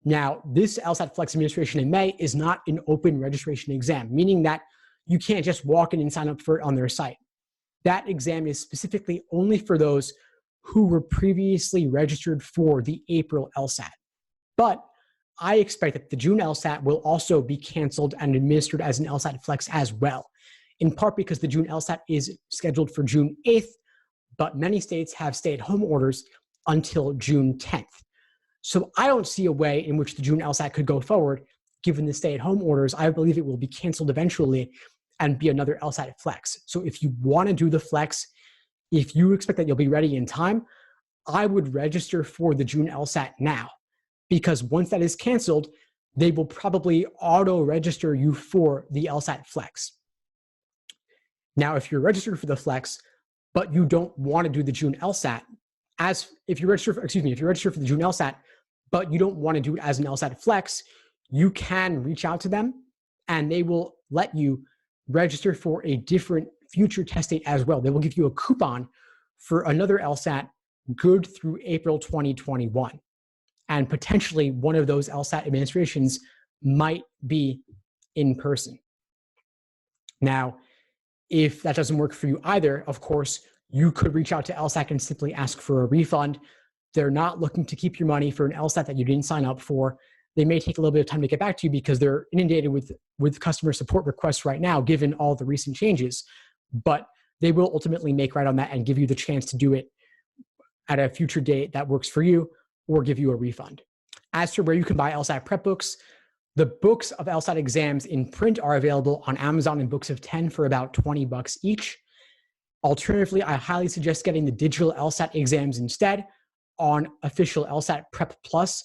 Now, this LSAT-Flex administration in May is not an open registration exam, meaning that you can't just walk in and sign up for it on their site. That exam is specifically only for those who were previously registered for the April LSAT. But I expect that the June LSAT will also be canceled and administered as an LSAT-Flex as well, in part because the June LSAT is scheduled for June 8th, but many states have stay-at-home orders until June 10th. So I don't see a way in which the June LSAT could go forward given the stay-at-home orders. I believe it will be canceled eventually and be another LSAT-Flex. So if you want to do the Flex, if you expect that you'll be ready in time, I would register for the June LSAT now, because once that is canceled, they will probably auto-register you for the LSAT-Flex. Now, if you're registered for the Flex, but you don't want to do the June LSAT, if you register for the June LSAT, but you don't want to do it as an LSAT-Flex, you can reach out to them and they will let you register for a different future test date as well. They will give you a coupon for another LSAT good through April 2021. And potentially one of those LSAT administrations might be in person. Now, if that doesn't work for you either, of course, you could reach out to LSAC and simply ask for a refund. They're not looking to keep your money for an LSAT that you didn't sign up for. They may take a little bit of time to get back to you because they're inundated with customer support requests right now, given all the recent changes. But they will ultimately make right on that and give you the chance to do it at a future date that works for you, or give you a refund. As to where you can buy LSAT prep books, the books of LSAT exams in print are available on Amazon in books of 10 for about $20 each. Alternatively, I highly suggest getting the digital LSAT exams instead on official LSAT Prep Plus.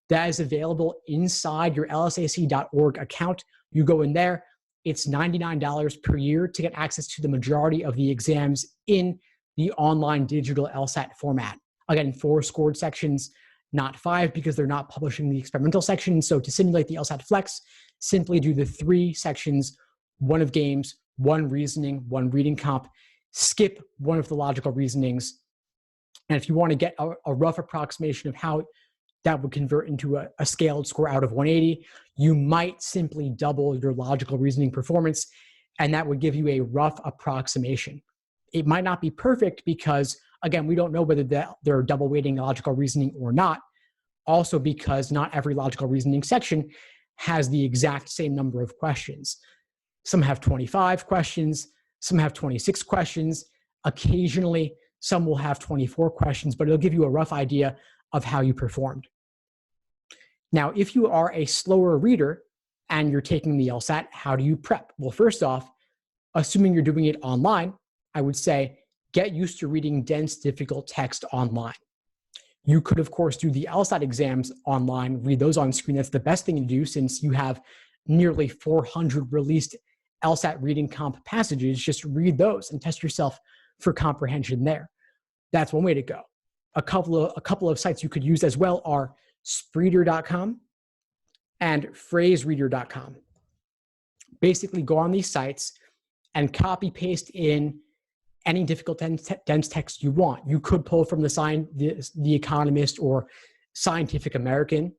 That is available inside your lsac.org account. You go in there, it's $99 per year to get access to the majority of the exams in the online digital LSAT format. Again, 4 scored sections, not 5 because they're not publishing the experimental section. So to simulate the LSAT-Flex, simply do the 3 sections, 1 of games, 1 reasoning, 1 reading comp, skip one of the logical reasonings, And if you want to get a rough approximation of how that would convert into a scaled score out of 180, you might simply double your logical reasoning performance, and that would give you a rough approximation. It might not be perfect because, again, we don't know whether they're double weighting logical reasoning or not. Also because not every logical reasoning section has the exact same number of questions. Some have 25 questions, some have 26 questions. Occasionally, some will have 24 questions, but it'll give you a rough idea of how you performed. Now, if you are a slower reader and you're taking the LSAT, how do you prep? Well, first off, assuming you're doing it online, I would say get used to reading dense, difficult text online. You could, of course, do the LSAT exams online, read those on screen. That's the best thing to do since you have nearly 400 released LSAT reading comp passages. Just read those and test yourself for comprehension there. That's one way to go. A couple of sites you could use as well are Spreeder.com and phrasereader.com. Basically, go on these sites and copy paste in any difficult dense text you want. You could pull from the Economist or Scientific American.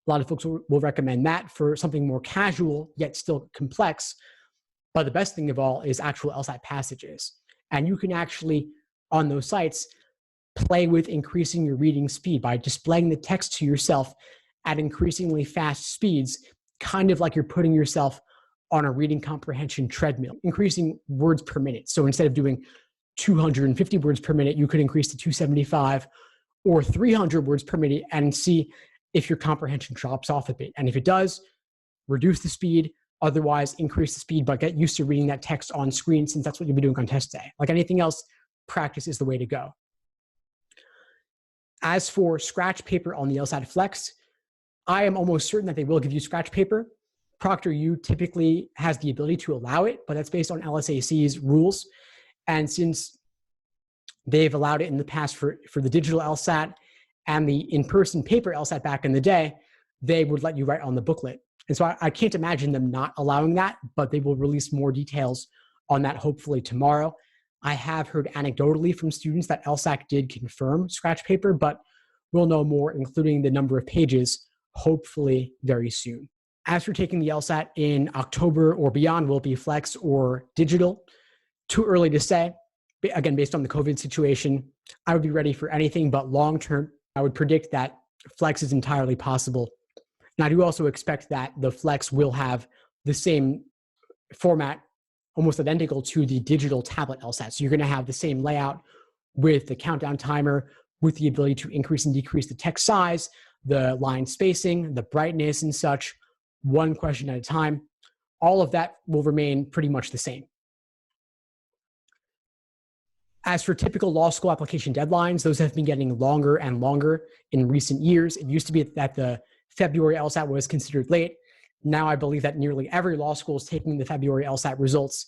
A lot of folks will recommend that for something more casual, yet still complex. But the best thing of all is actual LSAT passages. And you can actually, on those sites, play with increasing your reading speed by displaying the text to yourself at increasingly fast speeds, kind of like you're putting yourself on a reading comprehension treadmill, increasing words per minute. So instead of doing 250 words per minute, you could increase to 275 or 300 words per minute and see if your comprehension drops off a bit. And if it does, reduce the speed. Otherwise, increase the speed, but get used to reading that text on screen since that's what you'll be doing on test day. Like anything else, practice is the way to go. As for scratch paper on the LSAT-Flex, I am almost certain that they will give you scratch paper. ProctorU typically has the ability to allow it, but that's based on LSAC's rules. And since they've allowed it in the past for the digital LSAT and the in-person paper LSAT back in the day, they would let you write on the booklet. And so I can't imagine them not allowing that, but they will release more details on that hopefully tomorrow. I have heard anecdotally from students that LSAC did confirm scratch paper, but we'll know more, including the number of pages, hopefully very soon. As for taking the LSAT in October or beyond, will it be Flex or digital? Too early to say. Again, based on the COVID situation, I would be ready for anything, but long-term, I would predict that Flex is entirely possible. And I do also expect that the Flex will have the same format, almost identical to the digital tablet LSAT. So you're going to have the same layout with the countdown timer, with the ability to increase and decrease the text size, the line spacing, the brightness and such, one question at a time. All of that will remain pretty much the same. As for typical law school application deadlines, those have been getting longer and longer in recent years. It used to be that the February LSAT was considered late. Now I believe that nearly every law school is taking the February LSAT results,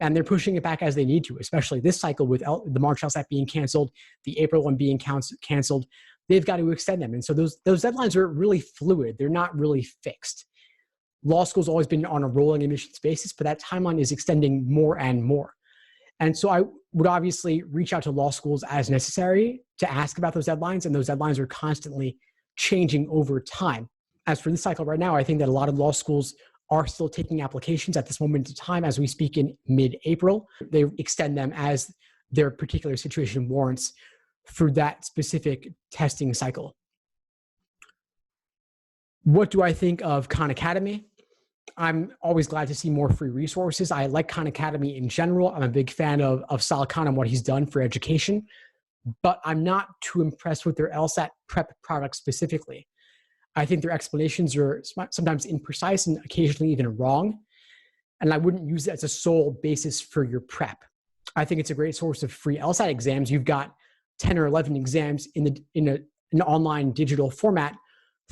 and they're pushing it back as they need to, especially this cycle with the March LSAT being canceled, the April one being canceled. They've got to extend them. And so those deadlines are really fluid. They're not really fixed. Law school's always been on a rolling admissions basis, but that timeline is extending more and more. And so I would obviously reach out to law schools as necessary to ask about those deadlines, and those deadlines are constantly changing over time. As for this cycle right now, I think that a lot of law schools are still taking applications at this moment in time as we speak in mid-April. They extend them as their particular situation warrants for that specific testing cycle. What do I think of Khan Academy? I'm always glad to see more free resources. I like Khan Academy in general. I'm a big fan of Sal Khan and what he's done for education, but I'm not too impressed with their LSAT prep product specifically. I think their explanations are sometimes imprecise and occasionally even wrong, and I wouldn't use it as a sole basis for your prep. I think it's a great source of free LSAT exams. You've got 10 or 11 exams in an online digital format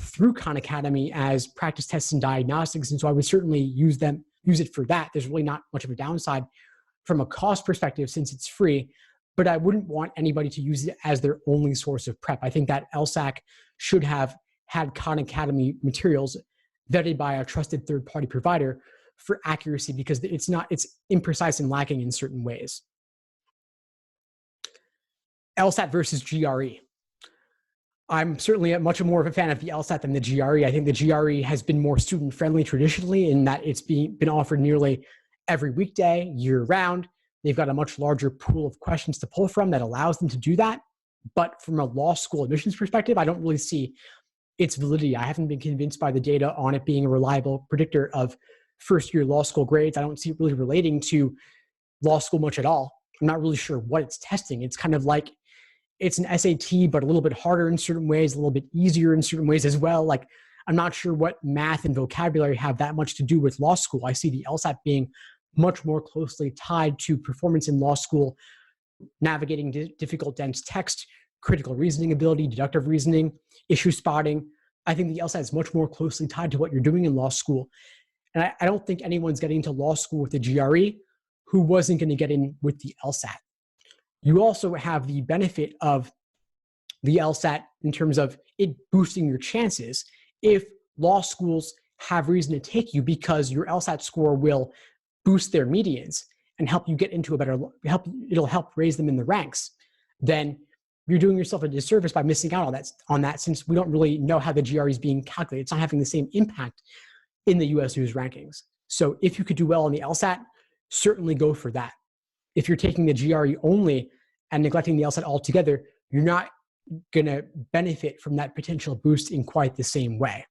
through Khan Academy as practice tests and diagnostics. And so I would certainly use it for that. There's really not much of a downside from a cost perspective since it's free, but I wouldn't want anybody to use it as their only source of prep. I think that LSAC should have had Khan Academy materials vetted by a trusted third-party provider for accuracy because it's imprecise and lacking in certain ways. LSAT versus GRE. I'm certainly much more of a fan of the LSAT than the GRE. I think the GRE has been more student-friendly traditionally in that it's been offered nearly every weekday, year-round. They've got a much larger pool of questions to pull from that allows them to do that. But from a law school admissions perspective, I don't really see its validity. I haven't been convinced by the data on it being a reliable predictor of first-year law school grades. I don't see it really relating to law school much at all. I'm not really sure what it's testing. It's kind of like it's an SAT, but a little bit harder in certain ways, a little bit easier in certain ways as well. Like, I'm not sure what math and vocabulary have that much to do with law school. I see the LSAT being much more closely tied to performance in law school, navigating difficult, dense text, critical reasoning ability, deductive reasoning, issue spotting. I think the LSAT is much more closely tied to what you're doing in law school. And I don't think anyone's getting into law school with the GRE who wasn't going to get in with the LSAT. You also have the benefit of the LSAT in terms of it boosting your chances if law schools have reason to take you, because your LSAT score will boost their medians and help you get into a better, it'll help raise them in the ranks. Then you're doing yourself a disservice by missing out on that since we don't really know how the GRE is being calculated. It's not having the same impact in the US News rankings. So if you could do well on the LSAT, certainly go for that. If you're taking the GRE only and neglecting the LSAT altogether, you're not going to benefit from that potential boost in quite the same way.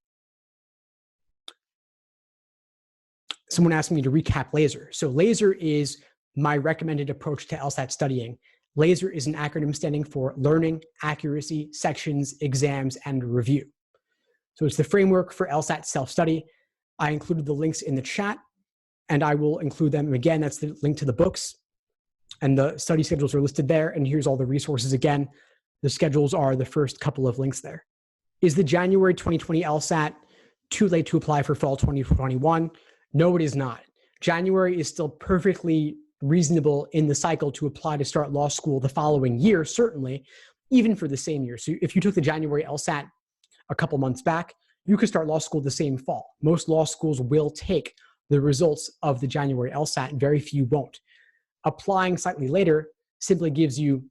Someone asked me to recap LASER. So LASER is my recommended approach to LSAT studying. LASER is an acronym standing for Learning, Accuracy, Sections, Exams, and Review. So it's the framework for LSAT self-study. I included the links in the chat, and I will include them again. That's the link to the books, and the study schedules are listed there. And here's all the resources again. The schedules are the first couple of links there. Is the January 2020 LSAT too late to apply for fall 2021? No, it is not. January is still perfectly reasonable in the cycle to apply to start law school the following year, certainly, even for the same year. So if you took the January LSAT a couple months back, you could start law school the same fall. Most law schools will take the results of the January LSAT, and very few won't. Applying slightly later simply gives you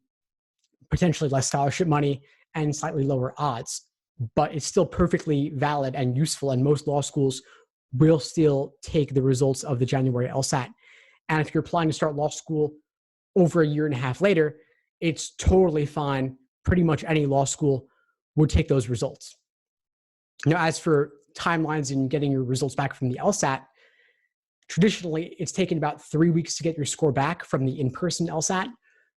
potentially less scholarship money and slightly lower odds, but it's still perfectly valid and useful, and most law schools will still take the results of the January LSAT. And if you're applying to start law school over a year and a half later, it's totally fine. Pretty much any law school would take those results. Now, as for timelines and getting your results back from the LSAT, traditionally, it's taken about 3 weeks to get your score back from the in-person LSAT.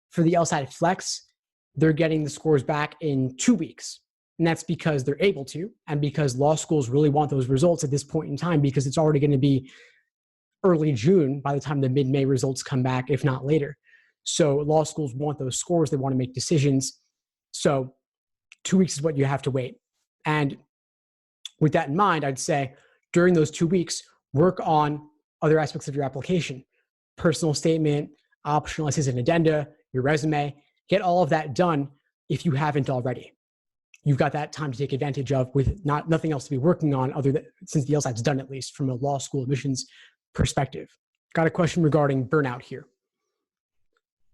For the LSAT-Flex, they're getting the scores back in 2 weeks. And that's because they're able to, and because law schools really want those results at this point in time, because it's already going to be early June by the time the mid-May results come back, if not later. So law schools want those scores. They want to make decisions. So 2 weeks is what you have to wait. And with that in mind, I'd say during those 2 weeks, work on other aspects of your application: personal statement, optional essays and addenda, your resume. Get all of that done if you haven't already. You've got that time to take advantage of with nothing else to be working on other than, since the LSAT's done, at least from a law school admissions perspective. Got a question regarding burnout here.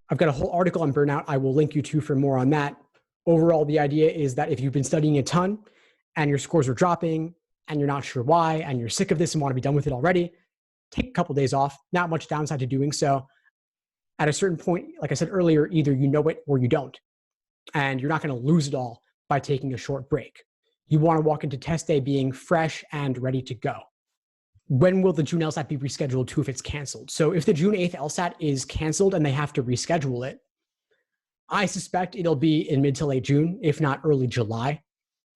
I've got a whole article on burnout I will link you to for more on that. Overall, the idea is that if you've been studying a ton and your scores are dropping and you're not sure why and you're sick of this and want to be done with it already, take a couple days off. Not much downside to doing so. At a certain point, like I said earlier, either you know it or you don't. And you're not going to lose it all by taking a short break. You want to walk into test day being fresh and ready to go. When will the June LSAT be rescheduled to if it's canceled? So if the June 8th LSAT is canceled and they have to reschedule it, I suspect it'll be in mid to late June, if not early July.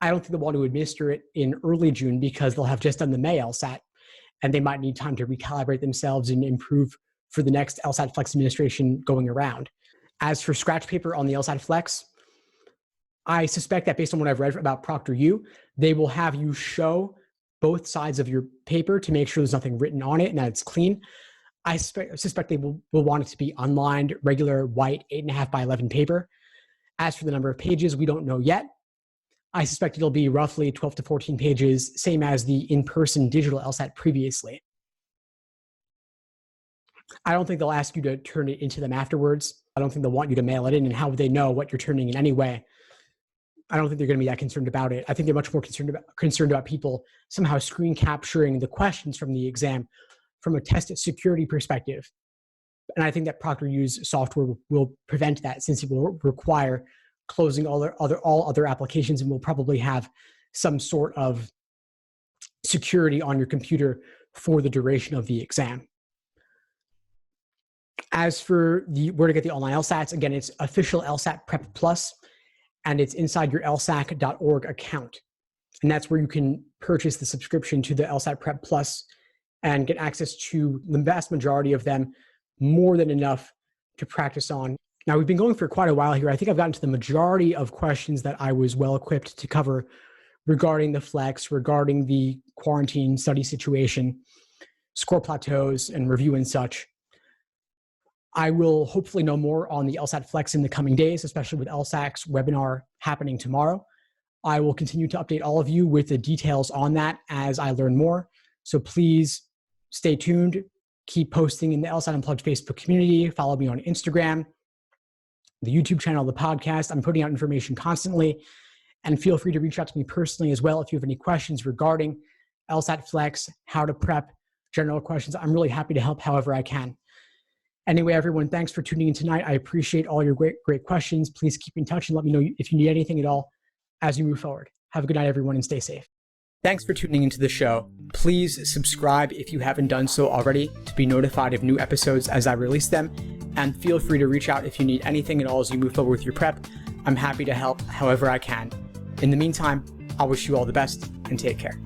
I don't think they'll want to administer it in early June because they'll have just done the May LSAT and they might need time to recalibrate themselves and improve for the next LSAT-Flex administration going around. As for scratch paper on the LSAT-Flex, I suspect that based on what I've read about ProctorU, they will have you show both sides of your paper to make sure there's nothing written on it and that it's clean. I suspect they will want it to be unlined, regular white 8.5 by 11 paper. As for the number of pages, we don't know yet. I suspect it'll be roughly 12 to 14 pages, same as the in-person digital LSAT previously. I don't think they'll ask you to turn it into them afterwards. I don't think they'll want you to mail it in, and how would they know what you're turning in anyway? I don't think they're going to be that concerned about it. I think they're much more concerned about people somehow screen capturing the questions from the exam from a test security perspective. And I think that ProctorU's software will prevent that, since it will require closing all other applications, and will probably have some sort of security on your computer for the duration of the exam. As for where to get the online LSATs, again, it's official LSAT Prep Plus, and it's inside your lsac.org account. And that's where you can purchase the subscription to the LSAT Prep Plus and get access to the vast majority of them, more than enough to practice on. Now, we've been going for quite a while here. I think I've gotten to the majority of questions that I was well equipped to cover regarding the Flex, regarding the quarantine study situation, score plateaus, and review and such. I will hopefully know more on the LSAT-Flex in the coming days, especially with LSAC's webinar happening tomorrow. I will continue to update all of you with the details on that as I learn more. So please stay tuned. Keep posting in the LSAT Unplugged Facebook community. Follow me on Instagram, the YouTube channel, the podcast. I'm putting out information constantly. And feel free to reach out to me personally as well if you have any questions regarding LSAT-Flex, how to prep, general questions. I'm really happy to help however I can. Anyway, everyone, thanks for tuning in tonight. I appreciate all your great questions. Please keep in touch and let me know if you need anything at all as you move forward. Have a good night, everyone, and stay safe. Thanks for tuning into the show. Please subscribe if you haven't done so already to be notified of new episodes as I release them. And feel free to reach out if you need anything at all as you move forward with your prep. I'm happy to help however I can. In the meantime, I wish you all the best and take care.